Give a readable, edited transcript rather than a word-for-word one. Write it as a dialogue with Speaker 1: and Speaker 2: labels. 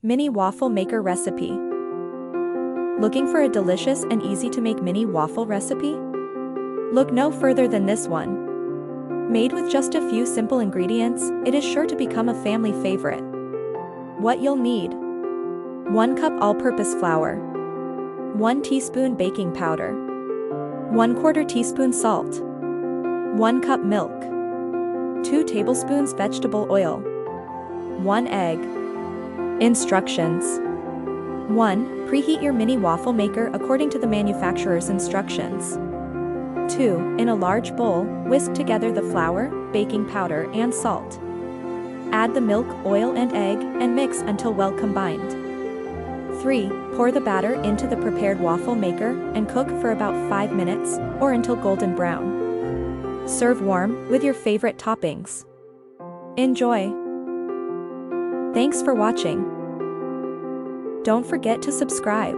Speaker 1: Mini Waffle Maker recipe. Looking for a delicious and easy-to-make mini waffle recipe? Look no further than this one. Made with just a few simple ingredients, it is sure to become a family favorite. What you'll need: 1 cup all-purpose flour, 1 teaspoon baking powder, 1/4 teaspoon salt, 1 cup milk, 2 tablespoons vegetable oil, 1 egg. Instructions: 1. Preheat your mini waffle maker according to the manufacturer's instructions. 2. In a large bowl, whisk together the flour, baking powder, and salt. Add the milk, oil, and egg, and mix until well combined. 3. Pour the batter into the prepared waffle maker and cook for about 5 minutes, or until golden brown. Serve warm, with your favorite toppings. Enjoy! Thanks for watching. Don't forget to subscribe.